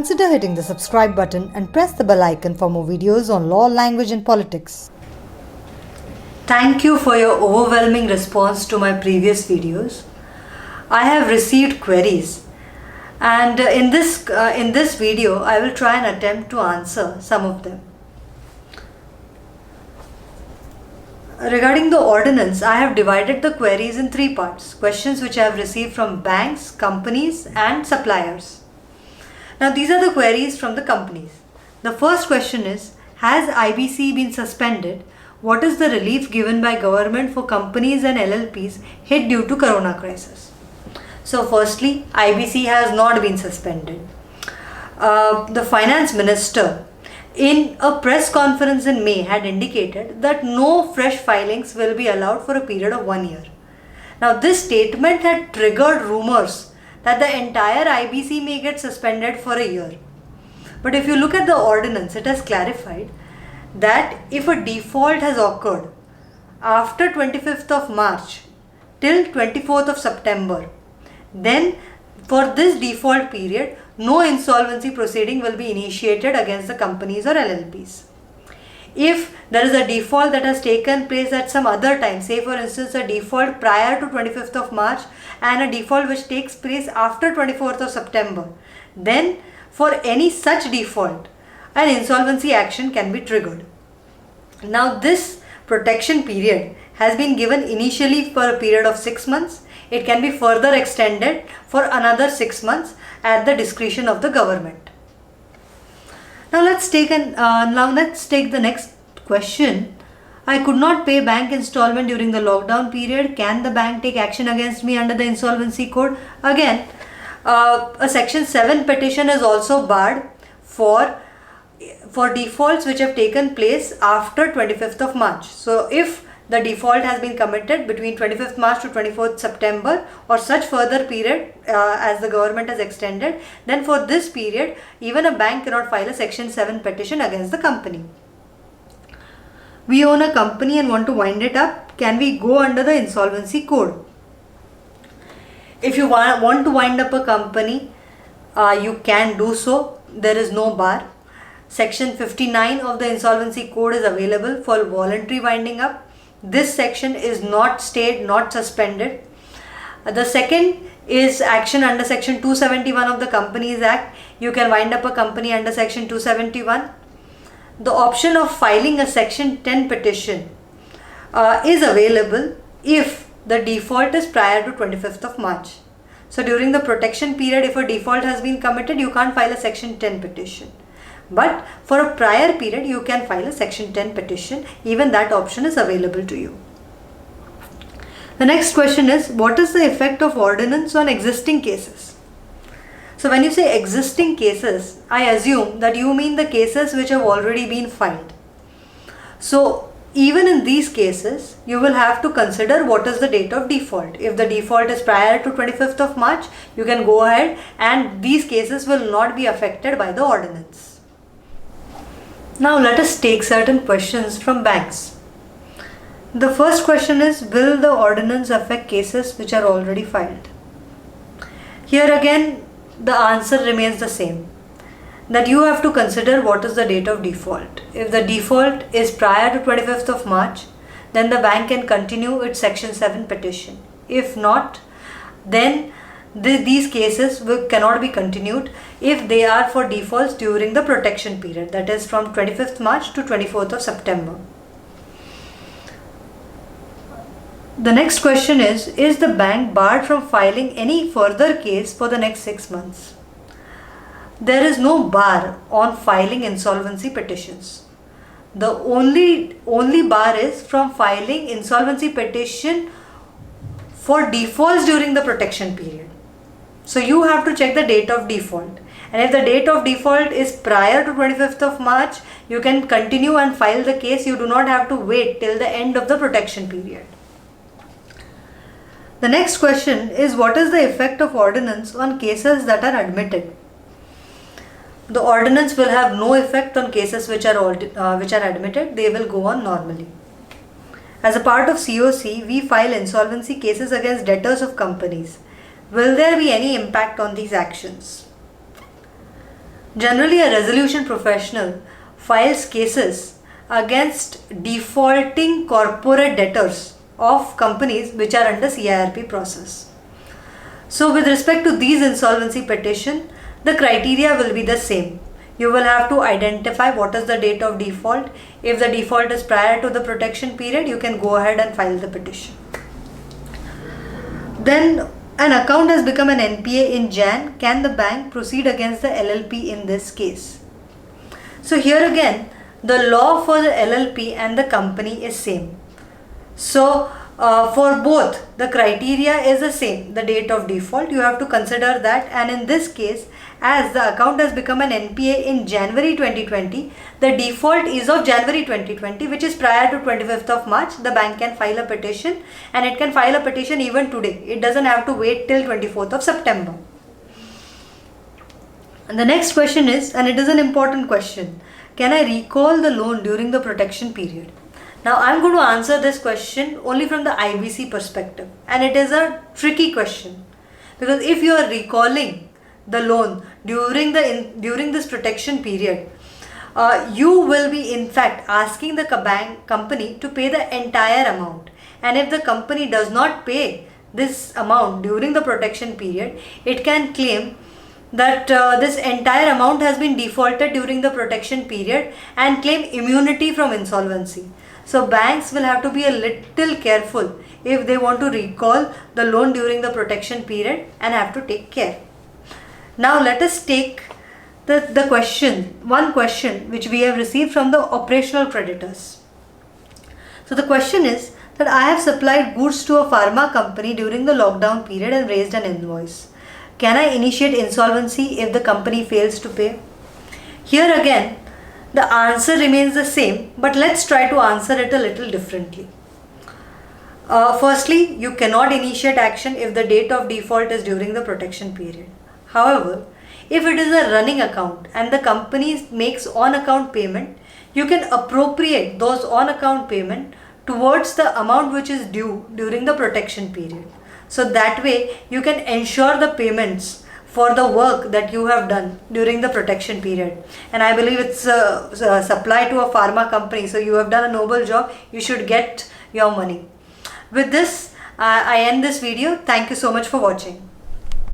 consider hitting the subscribe button and press the bell icon for more videos on law, language and politics. Thank you for your overwhelming response to my previous videos. I have received queries, and in this video I will try and attempt to answer some of them. Regarding the ordinance, I have divided the queries in three parts: questions which I have received from banks, companies and suppliers. Now these are the queries from the companies. The first question is, has IBC been suspended? What is the relief given by government for companies and LLPs hit due to corona crisis? So firstly, IBC has not been suspended. The finance minister in a press conference in May had indicated that no fresh filings will be allowed for a period of 1 year. Now this statement had triggered rumors that the entire IBC may get suspended for a year. But if you look at the ordinance, it has clarified that if a default has occurred after 25th of March till 24th of September, then for this default period, no insolvency proceeding will be initiated against the companies or LLPs. If there is a default that has taken place at some other time, say for instance a default prior to 25th of March and a default which takes place after 24th of September, then for any such default, an insolvency action can be triggered. Now this protection period has been given initially for a period of 6 months. It can be further extended for another 6 months at the discretion of the government. Now let's take the next question. I could not pay bank installment during the lockdown period. Can the bank take action against me under the insolvency code? Again, a section 7 petition is also barred for defaults which have taken place after 25th of March. So if the default has been committed between 25th March to 24th September or such further period as the government has extended, then for this period even a bank cannot file a section 7 petition against the company. We own a company and want to wind it up. Can we go under the insolvency code? If you want to wind up a company, you can do so. There is no bar. Section 59 of the insolvency code is available for voluntary winding up. This section is not stayed, not suspended. The second is action under section 271 of the Companies Act. You can wind up a company under section 271. The option of filing a section 10 petition is available if the default is prior to 25th of March. So during the protection period, if a default has been committed, you can't file a section 10 petition. But for a prior period, you can file a section 10 petition. Even that option is available to you. The next question is, what is the effect of ordinance on existing cases? So when you say existing cases, I assume that you mean the cases which have already been filed. So even in these cases, you will have to consider what is the date of default. If the default is prior to 25th of March, you can go ahead and these cases will not be affected by the ordinance. Now let us take certain questions from banks. The first question is, will the ordinance affect cases which are already filed? Here again, the answer remains the same, that you have to consider what is the date of default. If the default is prior to 25th of March, then the bank can continue its section 7 petition. If not, then these cases cannot be continued if they are for defaults during the protection period, that is from 25th March to 24th of September. The next question is the bank barred from filing any further case for the next 6 months? There is no bar on filing insolvency petitions. The only bar is from filing insolvency petition for defaults during the protection period. So you have to check the date of default, and if the date of default is prior to 25th of March, you can continue and file the case. You do not have to wait till the end of the protection period. The next question is, what is the effect of ordinance on cases that are admitted? The ordinance will have no effect on cases which are admitted. They will go on normally. As a part of COC, we file insolvency cases against debtors of companies. Will there be any impact on these actions? Generally, a resolution professional files cases against defaulting corporate debtors of companies which are under CIRP process. So with respect to these insolvency petition, the criteria will be the same. You will have to identify what is the date of default. If the default is prior to the protection period, you can go ahead and file the petition. Then an account has become an NPA in Jan. Can the bank proceed against the LLP in this case? So here again, the law for the LLP and the company is same. So for both, the criteria is the same, the date of default. You have to consider that, and in this case, as the account has become an NPA in January 2020, the default is of January 2020, which is prior to 25th of March. The bank can file a petition, and it can file a petition even today. It doesn't have to wait till 24th of September. And the next question is, and it is an important question, can I recall the loan during the protection period? Now I am going to answer this question only from the IBC perspective, and it is a tricky question, because if you are recalling the loan during this protection period, you will be in fact asking the company to pay the entire amount, and if the company does not pay this amount during the protection period, it can claim that this entire amount has been defaulted during the protection period and claim immunity from insolvency. So banks will have to be a little careful if they want to recall the loan during the protection period, and have to take care. Now let us take one question which we have received from the operational creditors. So the question is that I have supplied goods to a pharma company during the lockdown period and raised an invoice. Can I initiate insolvency if the company fails to pay? Here again, the answer remains the same, but let's try to answer it a little differently. Firstly, you cannot initiate action if the date of default is during the protection period. However, if it is a running account and the company makes on-account payment, you can appropriate those on-account payment towards the amount which is due during the protection period. So that way you can ensure the payments for the work that you have done during the protection period. And I believe it's a supply to a pharma company, so you have done a noble job. You should get your money. With this, I end this video. Thank you so much for watching.